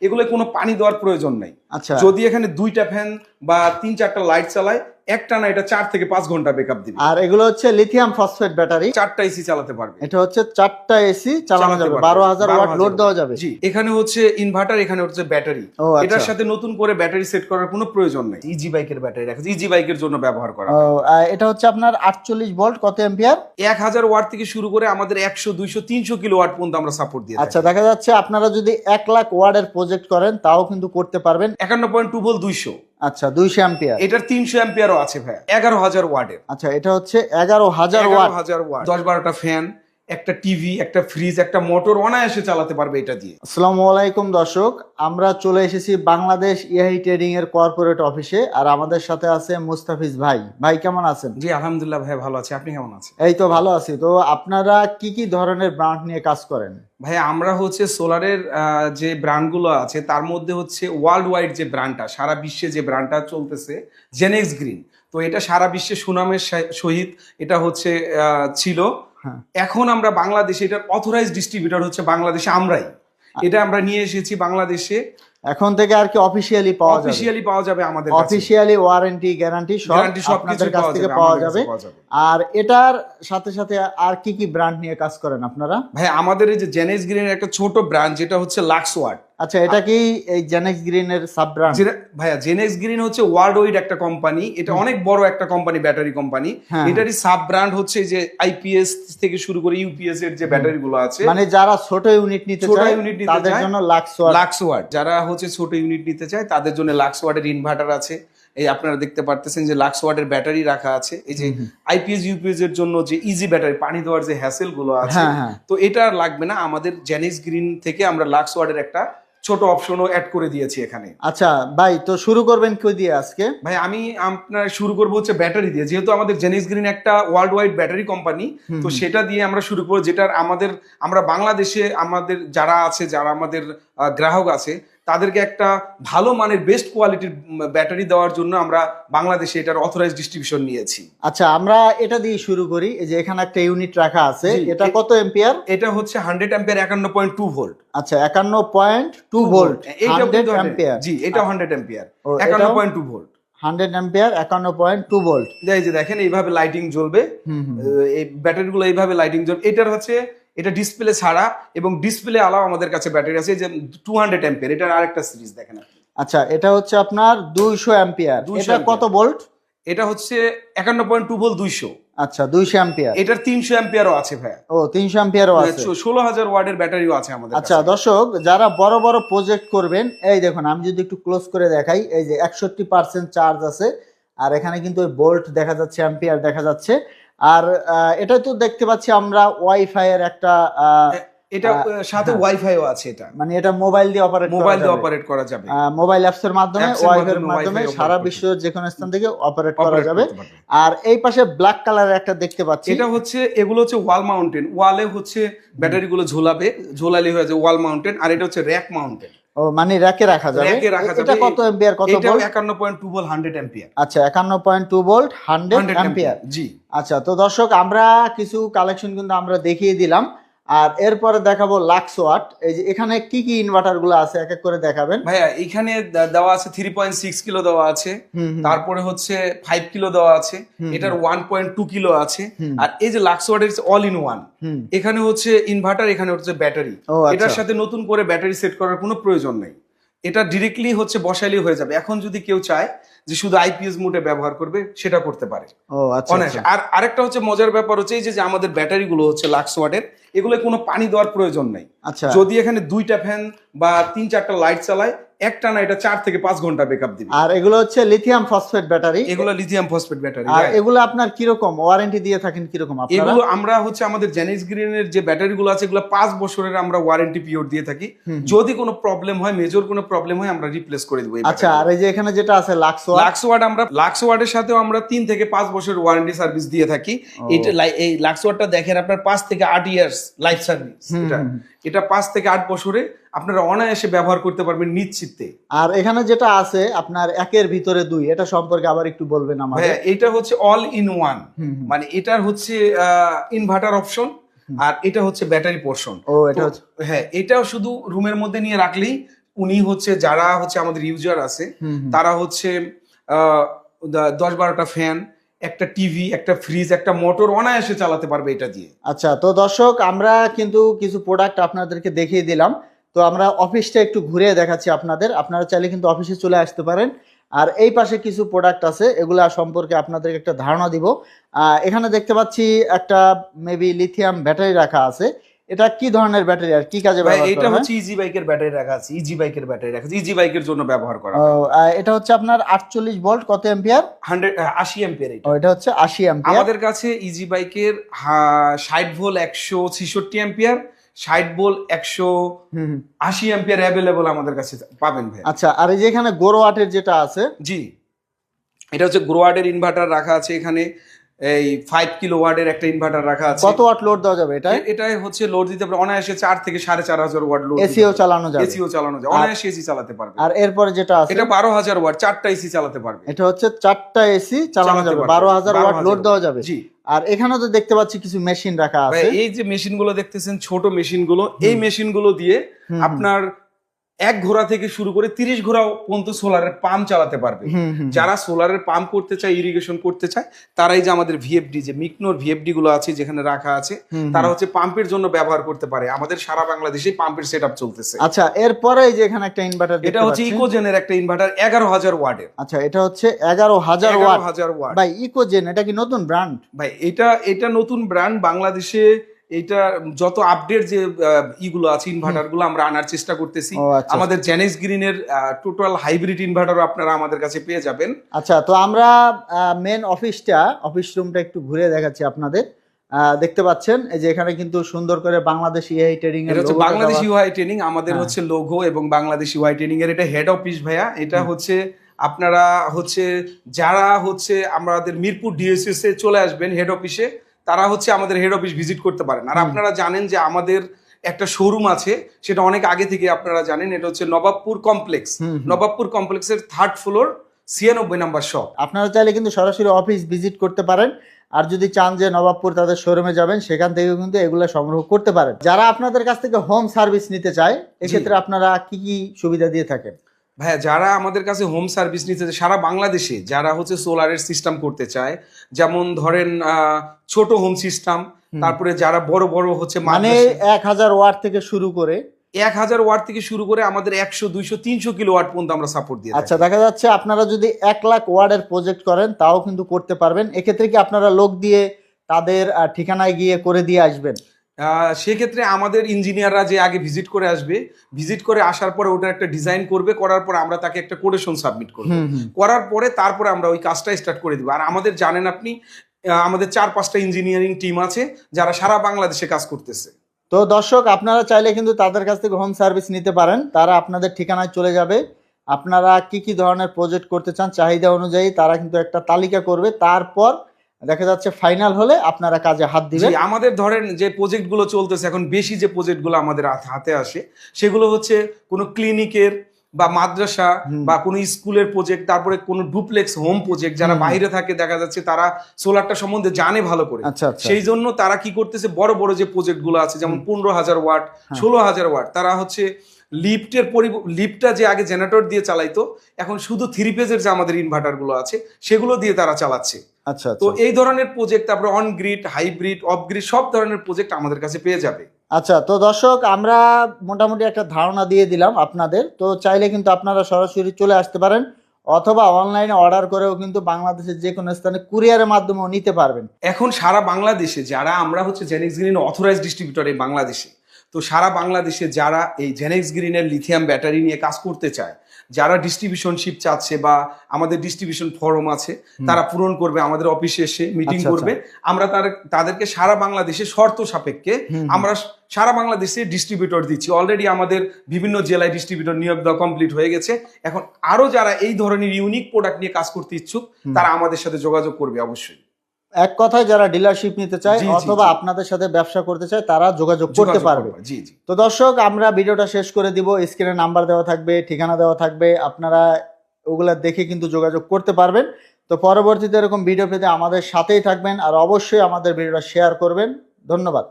এগুলো কোনো পানি দেওয়ার প্রয়োজন নাই। আচ্ছা, যদি এখানে 2টা ফ্যান বা 3-4টা লাইট চালায়, একটা না এটা 4 থেকে 5 ঘন্টা ব্যাকআপ দিবে। আর এগুলো হচ্ছে লিথিয়াম ফসফেট ব্যাটারি, 4টা এসি চালাতে পারবে। এটা হচ্ছে 4টা এসি চালানো যাবে, 12,000 ওয়াট লোড দেওয়া যাবে। জি, এখানে হচ্ছে ইনভার্টার, এখানে হচ্ছে ব্যাটারি। ও আচ্ছা, এটার সাথে নতুন করে ব্যাটারি সেট করার কোনো প্রয়োজন নেই। ইজি বাইকের ব্যাটারি রাখা, ইজি বাইকের জন্য ব্যবহার করা ও, হয়। এটা হচ্ছে আপনার 48 ভোল্ট, কত অ্যাম্পিয়ার? 1000 ওয়াট থেকে শুরু করে আমাদের 100, 200, 300 কিলো ওয়াট পর্যন্ত আমরা সাপোর্ট দিয়ে আচ্ছা, দেখা যাচ্ছে আপনারা যদি 1 লাখ ওয়াটের প্রজেক্ট করেন তাও কিন্তু করতে পারবেন। 51.2 ভোল্ট 200। আচ্ছা, 200 অ্যাম্পিয়ার। এটার 300 অ্যাম্পিয়ারও আছে ভাই, 11000 ওয়াটের। আচ্ছা, এটা হচ্ছে 11000 ওয়াট। 11000 ওয়াট, 10-12টা ফ্যান, একটা টিভি, একটা ফ্রিজ, একটা মোটর অনায়াসে চালাতে পারবে এটা দিয়ে। আসসালামু আলাইকুম দর্শক, আমরা চলে এসেছি বাংলাদেশ ইআই ট্রেডিং এর কর্পোরেট অফিসে, আর আমাদের সাথে আছে মুস্তাফিজ ভাই। ভাই কেমন আছেন? জি আলহামদুলিল্লাহ ভাই, ভালো আছি। আপনি কেমন আছেন? এই তো ভালো আছি। তো আপনারা কি কি ধরনের ব্র্যান্ড নিয়ে কাজ করেন? ভাই আমরা হচ্ছে সোলারের যে ব্র্যান্ডগুলো আছে তার মধ্যে হচ্ছে ওয়ার্ল্ড ওয়াইড যে ব্র্যান্ডটা, সারা বিশ্বে যে ব্র্যান্ডটা চলতেছে, জেনেক্স গ্রিন। তো এটা সারা বিশ্বে সুনামের সহিত এটা হচ্ছে ছিল। হ্যাঁ। এখন আমরা বাংলাদেশে এটার অথরাইজ ডিস্ট্রিবিউটর হচ্ছে বাংলাদেশে আমরাই। এটা আমরা নিয়ে এসেছি বাংলাদেশে। এখন থেকে আর কি অফিশিয়ালি পাওয়া যাবে? অফিশিয়ালি পাওয়া যাবে আমাদের কাছে। অফিশিয়ালি ওয়ারেন্টি গ্যারান্টি সব আপনাদের কাছ থেকে পাওয়া যাবে। আর এটার সাথে সাথে আর কি কি ব্র্যান্ড নিয়ে কাজ করেন আপনারা? ভাই আমাদের এই যে জেনেক্স গ্রিনের একটা ছোট ব্র্যান্ড যেটা হচ্ছে লাক্স ওয়াট। আচ্ছা, এটা কি এই জেনেক্স গ্রিন এর সাব ব্র্যান্ড? ভাইয়া জেনেক্স গ্রিন হচ্ছে ওয়ার্ল্ড ওয়াইড একটা কোম্পানি, এটা অনেক বড় একটা কোম্পানি, ব্যাটারি কোম্পানি। এটারই সাব ব্র্যান্ড হচ্ছে যে আইপিএস থেকে শুরু করে ইউপিএস এর যে ব্যাটারি গুলো আছে, মানে যারা ছোট ইউনিট নিতে চায় তাদের জন্য লাক্স ওয়াট। যারা হচ্ছে ছোট ইউনিট নিতে চায় তাদের জন্য লাক্স ওয়াটের ইনভার্টার আছে। এই আপনারা দেখতে পারতেছেন যে লাক্স ওয়াটের ব্যাটারি রাখা আছে। এই যে আইপিএস ইউপিএস এর জন্য যে ইজি ব্যাটারি, পানি দেওয়ার যে হ্যাসেল গুলো আছে, তো এটা আর লাগবে না। আমাদের জেনেক্স গ্রিন থেকে আমরা লাক্স ওয়াটের একটা ছোট অপশনও অ্যাড করে দিয়েছি এখানে। আচ্ছা ভাই, তো শুরু করবেন কি দিয়ে আজকে? ভাই আমি আপনার শুরু করবো হচ্ছে ব্যাটারি দিয়ে, যেহেতু আমাদের জেনেক্স গ্রিন একটা ওয়ার্ল্ড ওয়াইড ব্যাটারি কোম্পানি, তো সেটা দিয়ে আমরা শুরু করবো। যেটার আমরা বাংলাদেশে আমাদের যারা আছে, যারা আমাদের গ্রাহক আছে, তাদেরকে একটা ভালো মানের বেস্ট কোয়ালিটির ব্যাটারি দেওয়ার জন্য আমরা বাংলাদেশে এটার অথরাইজ ডিস্ট্রিবিউশন নিয়েছি। আচ্ছা, আমরা এটা দিয়ে শুরু করি। এই যে এখানে একটা ইউনিট রাখা আছে, এটা কত এম্পিয়ার? এটা হচ্ছে 100 অ্যাম্পিয়ার, 51.2 ভোল্ট। আচ্ছা, 51.2 ভোল্ট, 100 অ্যাম্পিয়ার। জি, এটা 100 অ্যাম্পিয়ার, 51.2 ভোল্ট। 100 ampere, 51.2 volt. এই যে দেখেন এইভাবে লাইটিং জ্বলবে, এই ব্যাটারি গুলো এইভাবে লাইটিং জ্বলবে। এটার হচ্ছে এটা ডিসপ্লে ছাড়া এবং ডিসপ্লে আলাও আমাদের কাছে ব্যাটারি আছে, যে 200 অ্যাম্পিয়ার। এটার আরেকটা সিরিজ দেখেন আপনি। আচ্ছা, এটা হচ্ছে আপনার 200 অ্যাম্পিয়ার। এটা কত ভোল্ট? এটা হচ্ছে 51.2 ভোল্ট 200। আচ্ছা, 200 অ্যাম্পিয়ার। এটার 300 অ্যাম্পিয়ারও আছে ভাই। ও, 300 অ্যাম্পিয়ারও আছে। 16000 ওয়াটের ব্যাটারিও আছে আমাদের। আচ্ছা দর্শক, যারা বড় বড় প্রজেক্ট করবেন, এই দেখুন আমি যদি একটু ক্লোজ করে দেখাই, এই যে 61% চার্জ আছে। আর এখানে কিন্তু ওই ভোল্ট দেখা যাচ্ছে, অ্যাম্পিয়ার দেখা যাচ্ছে। আর এটা তো দেখতে পাচ্ছি আমরা ওয়াইফাই এর একটা এটা সাথে ওয়াইফাইও আছে। এটা মানে এটা মোবাইল দিয়ে অপারেট করা যাবে। মোবাইল অ্যাপস এর মাধ্যমে, ওয়াইফাই এর মাধ্যমে সারা বিশ্বের যে কোনো স্থান থেকে অপারেট করা যাবে। আর এই পাশে ব্ল্যাক কালারের একটা দেখতে পাচ্ছি, এটা হচ্ছে, এগুলো হচ্ছে ওয়াল মাউন্টেন। ওয়ালে হচ্ছে ব্যাটারি গুলো ঝোলালে হয়ে যায় ওয়াল মাউন্টেন। আর এটা হচ্ছে র্যাক মাউন্টেন। ও, মানে র্যাকে রাখা যাবে। এটা কত অ্যাম্পিয়ার, কত ভোল্ট? 51.2 volt, 100 ampere. আচ্ছা, 51.2 ভোল্ট, 100 অ্যাম্পিয়ার। জি। আচ্ছা, তো দর্শক আমরা কিছু কালেকশন কিন্তু আমরা দেখিয়ে দিলাম। আর এরপরে দেখাবো লাক্স ওয়াট। এই যে এখানে কি কি ইনভার্টার গুলো আছে এক এক করে দেখাবেন ভাইয়া। এখানে দেওয়া আছে 3.6 কিলো দেওয়া আছে, তারপরে হচ্ছে 5 কিলো দেওয়া আছে, এটার 1.2 কিলো আছে। আর এই যে লাক্স ওয়াটের অল ইন ওয়ান, এখানে হচ্ছে ইনভার্টার, এখানে হচ্ছে ব্যাটারি। এটার সাথে নতুন করে ব্যাটারি সেট করার কোনো প্রয়োজন নেই। এটা ডিরেক্টলি হচ্ছে বসাইলেই হয়ে যাবে। এখন যদি কেউ চায় যে শুধু আইপিএস মোডে ব্যবহার করবে, সেটা করতে পারে। আর আরেকটা হচ্ছে মজার ব্যাপার হচ্ছে, এই যে আমাদের ব্যাটারি গুলো হচ্ছে লাক্স ওয়াটের, এগুলো কোনো পানি দেওয়ার প্রয়োজন নাই। যদি এখানে 2টা ফ্যান বা 3-4টা লাইট চালায়, একটা না এটা 4 থেকে 5 ঘন্টা ব্যাকআপ দিবে। আর এগুলো হচ্ছে লিথিয়াম ফসফেট ব্যাটারি। এগুলো লিথিয়াম ফসফেট ব্যাটারি। আর এগুলো আপনার কি রকম ওয়ারেন্টি দিয়ে থাকেন, কি রকম আপনারা? এগুলো আমরা হচ্ছে আমাদের জেনেক্স গ্রিনের যে ব্যাটারি গুলো আছে, এগুলো 5 বছরের আমরা ওয়ারেন্টি পিরিয়ড দিয়ে থাকি। যদি কোনো প্রবলেম হয়, মেজর কোনো প্রবলেম হয়, আমরা রিপ্লেস করে দেব। আচ্ছা, আর এই যে এখানে যেটা আছে লাক্স ওয়াট, আমরা লাক্স ওয়াটের সাথেও আমরা 3 থেকে 5 বছরের ওয়ারেন্টি সার্ভিস দিয়ে থাকি। এটা এই লাক্স ওয়াটটা দেখেন আপনার 5 থেকে 8 ইয়ার্স লাইফ সার্ভিস। এটা 5 থেকে 8 বছরে আপনারা অনায়াসে ব্যবহার করতে পারবেন নিশ্চিন্তে। আর এখানে যেটা আছে আপনার একের ভিতরে 2, এটা সম্পর্কে আবার একটু বলবেন আমাদের। হ্যাঁ, এটা হচ্ছে অল ইন ওয়ান, মানে এটার হচ্ছে ইনভার্টার অপশন, আর এটা হচ্ছে ব্যাটারি পোর্শন। ও, এটা হচ্ছে, হ্যাঁ, এটাও শুধু রুমের মধ্যে নিয়ে রাখলেই উনি হচ্ছে যারা হচ্ছে আমাদের ইউজার আছে তারা হচ্ছে 10-12টা ফ্যান, একটা টিভি, একটা ফ্রিজ, একটা মোটর অনায়াসে চালাতে পারবে এটা দিয়ে। আচ্ছা, তো দর্শক আমরা কিন্তু কিছু প্রোডাক্ট আপনাদেরকে দেখিয়ে দিলাম। তো আমরা অফিসটা একটু ঘুরে দেখাচ্ছি আপনাদের, আপনারা চাইলে কিন্তু অফিসে চলে আসতে পারেন। আর এই পাশে কিছু প্রোডাক্ট আছে, এগুলা সম্পর্কে আপনাদেরকে একটা ধারণা দিব। এখানে দেখতে পাচ্ছি একটা মেবি লিথিয়াম ব্যাটারি রাখা আছে। এটা কি ধরনের ব্যাটারি আর কি কাজে ব্যবহার এটা করা হয়? হচ্ছে ইজি বাইকের ব্যাটারি রাখা আছে, ইজি বাইকের ব্যাটারি রাখা আছে, ইজি বাইকের জন্য ব্যবহার করা ও, হয়। এটা হচ্ছে আপনার 48 ভোল্ট, কত এম্পিয়ার? 80 অ্যাম্পিয়ার। ও, এটা হচ্ছে 80 এম্পিয়ার। আমাদের কাছে ইজি বাইকের 60 volt 166 ampere, 60 volt 180 ampere available আমাদের কাছে পাবেন ভাই। আচ্ছা, আর এই যে এখানে গোরো ওয়াটের যেটা আছে, জি, এটা হচ্ছে গ্রোয়ার্ডের ইনভার্টার রাখা আছে এখানে, এই 5 কিলো ওয়াটের একটা ইনভার্টার রাখা আছে। কত ওয়াট লোড দেওয়া যাবে এটা? এটাই হচ্ছে লোড দিতে পারে অনায়াসে 4 থেকে 4.5 ওয়াট লোড। এসিও চালানো যাবে? এসিও চালানো যায়, অনায়াসে এসি চালাতে পারবে। আর এরপরে যেটা আছে এটা 12,000 ওয়াট, 4টা এসি চালাতে পারবে। এটা হচ্ছে 4টা এসি চালানো যাবে, 12,000 ওয়াট লোড দেওয়া যাবে। জি। আর এখানে তো দেখতে পাচ্ছি কিছু মেশিন রাখা আছে। এই যে মেশিনগুলো দেখতেছেন, ছোট মেশিনগুলো, এই মেশিনগুলো দিয়ে আপনার 1 ঘোড়া থেকে শুরু করে 30 ঘোড়া পর্যন্ত সোলারের পাম্প চালাতে পারবে। যারা সোলারের পাম্প করতে চায়, ইরিগেশন করতে চায়, তারাই যে আমাদের ভিএফডি, যে মিকনোর ভিএফডি গুলো আছে যেখানে রাখা আছে, তারা হচ্ছে পাম্পের জন্য ব্যবহার করতে পারে। আমাদের সারা বাংলাদেশে পাম্পের সেটআপ চলতেছে। আচ্ছা, এরপরে এই যে এখানে একটা ইনভার্টার, এটা হচ্ছে ইকোজেনের একটা ইনভার্টার 11,000 ওয়াটের। আচ্ছা, এটা হচ্ছে 11,000 ওয়াট। 11,000 ওয়াট ভাই, ইকোজেন এটা কি নতুন ব্র্যান্ড? ভাই এটা নতুন ব্র্যান্ড বাংলাদেশে। এটা যত আপডেট যে ইগুলো আছে, ইনভার্টার গুলো আমরা আনার চেষ্টা করতেছি। আমাদের জেনেক্স গ্রিনের টোটাল হাইব্রিড ইনভার্টার আপনারা আমাদের কাছে পেয়ে যাবেন। আচ্ছা, তো আমরা মেন অফিস রুমটা একটু ঘুরে দেখাচ্ছি আপনাদের। দেখতে পাচ্ছেন এই যে এখানে কিন্তু সুন্দর করে বাংলাদেশ ইআই ট্রেডিং এর, এটা হচ্ছে বাংলাদেশ ইউআই ট্রেনিং, আমাদের হচ্ছে লোগো, এবং বাংলাদেশ ইউআই ট্রেনিং এর এটা হেড অফিস ভাইয়া। এটা হচ্ছে আপনারা হচ্ছে যারা হচ্ছে আমাদের মিরপুর ডিএসএস এ চলে আসবেন হেড অফিসে, তারা হচ্ছে আমাদের হেড অফিস ভিজিট করতে পারেন। আর আপনারা জানেন যে আমাদের একটা শোরুম আছে, সেটা অনেক আগে থেকে আপনারা জানেন, এটা হচ্ছে নবাবপুর কমপ্লেক্স। নবাবপুর কমপ্লেক্সের 3rd ফ্লোর 96 নাম্বার শপ। আপনারা চাইলে কিন্তু সরাসরি অফিস ভিজিট করতে পারেন। আর যদি চান যে নবাবপুর তাদের শোরুমে যাবেন, সেখান থেকে কিন্তু এগুলো সংগ্রহ করতে পারেন। যারা আপনাদের কাছ থেকে হোম সার্ভিস নিতে চায়, এক্ষেত্রে আপনারা কি কি সুবিধা দিয়ে থাকেন? ভাইয়া, যারা আমাদের কাছে হোম সার্ভিস নিতে চায় সারা বাংলাদেশে, যারা হচ্ছে সোলারের সিস্টেম করতে চায়, যেমন ধরেন ছোট হোম সিস্টেম, তারপরে যারা বড় বড় হচ্ছে মানে 1000 ওয়াট থেকে শুরু করে 1000 ওয়াট থেকে শুরু করে আমাদের 100, 200, 300 কিলো ওয়াট পর্যন্ত আমরা সাপোর্ট দিই। আচ্ছা, দেখা যাচ্ছে আপনারা যদি 1 লাখ ওয়াটের প্রজেক্ট করেন, তাও কিন্তু করতে পারবেন। এক্ষেত্রে কি আপনারা লোক দিয়ে তাদের ঠিকানায় গিয়ে করে দিয়ে আসবেন? সেক্ষেত্রে আমাদের ইঞ্জিনিয়াররা যে আগে ভিজিট করে আসবে, ভিজিট করে আসার পরে ওটার একটা ডিজাইন করবে, করার পর আমরা তাকে একটা কোটেশন সাবমিট করবো, করার পরে তারপরে আমরা ওই কাজটা স্টার্ট করে দিব। আর আমাদের জানেন আপনি, আমাদের 4-5টা ইঞ্জিনিয়ারিং টিম আছে যারা সারা বাংলাদেশে কাজ করতেছে। তো দর্শক, আপনারা চাইলে কিন্তু তাদের কাছ থেকে হোম সার্ভিস নিতে পারেন। তারা আপনাদের ঠিকানায় চলে যাবে। আপনারা কি কি ধরনের প্রজেক্ট করতে চান, চাহিদা অনুযায়ী তারা কিন্তু একটা তালিকা করবে। তারপর দেখা যাচ্ছে ফাইনাল হলে আপনারা কাজে হাত দিবেন। আমাদের ধরেন যে প্রজেক্ট গুলো চলতেছে এখন, বেশি যে প্রজেক্ট গুলো আমাদের হাতে আসে, সেগুলো হচ্ছে কোনো ক্লিনিকের বা মাদ্রাসা বা কোনো স্কুলের প্রজেক্ট, তারপরে কোনো ডুপ্লেক্স হোম প্রজেক্ট। যারা বাইরে থাকে, দেখা যাচ্ছে তারা সোলারটা সম্বন্ধে জানে ভালো করে, সেই জন্য তারা কি করতেছে, বড় বড় যে প্রজেক্ট গুলো আছে, যেমন 15,000 ওয়াট, 16,000 ওয়াট, তারা হচ্ছে লিফটটা যে আগে জেনারেটর দিয়ে চালাইতো, এখন শুধু 3 ফেজের যে আমাদের ইনভার্টার গুলো আছে সেগুলো দিয়ে তারা চালাচ্ছে। আচ্ছা, তো এই ধরনের প্রজেক্ট, তারপরে on grid, hybrid, of grid, সব ধরনের প্রজেক্ট আমাদের কাছে পেয়ে যাবে। আচ্ছা, তো দর্শক, আমরা মোটামুটি একটা ধারণা দিয়ে দিলাম আপনাদের। তো চাইলে কিন্তু আপনারা সরাসরি চলে আসতে পারেন, অথবা অনলাইনে অর্ডার করেও কিন্তু বাংলাদেশের যে কোনো স্থানে কুরিয়ারের মাধ্যমেও নিতে পারবেন। এখন সারা বাংলাদেশে যারা আমরা হচ্ছে জেনেক্স গ্রিন অথরাইজড ডিস্ট্রিবিউটর এই বাংলাদেশে, তো সারা বাংলাদেশে যারা এই জেনেক্স গ্রিনের লিথিয়াম ব্যাটারি নিয়ে কাজ করতে চায়, যারা ডিস্ট্রিবিউশনশিপ চাচ্ছে বা আমাদের ডিস্ট্রিবিউশন ফরম আছে, তারা পূরণ করবে, আমাদের অফিসে এসে মিটিং করবে। আমরা তাদেরকে সারা বাংলাদেশে শর্ত সাপেক্ষে আমরা সারা বাংলাদেশে ডিস্ট্রিবিউটর দিচ্ছি। অলরেডি আমাদের বিভিন্ন জেলায় ডিস্ট্রিবিউটর নিয়োগ দেওয়া কমপ্লিট হয়ে গেছে। এখন আরো যারা এই ধরনের ইউনিক প্রোডাক্ট নিয়ে কাজ করতে ইচ্ছুক, তারা আমাদের সাথে যোগাযোগ করবে অবশ্যই। এক কথায়, যারা ডিলারশিপ নিতে চায় অথবা আপনাদের সাথে ব্যবসা করতে চায়, তারা যোগাযোগ করতে পারবে। তো দর্শক, আমরা ভিডিওটা শেষ করে দিব। স্ক্রিনে নাম্বার দেওয়া থাকবে, ঠিকানা দেওয়া থাকবে, আপনারা ওগুলা দেখে কিন্তু যোগাযোগ করতে পারবেন। তো পরবর্তীতে এরকম ভিডিও পেতে আমাদের সাথেই থাকবেন, আর অবশ্যই আমাদের ভিডিওটা শেয়ার করবেন। ধন্যবাদ।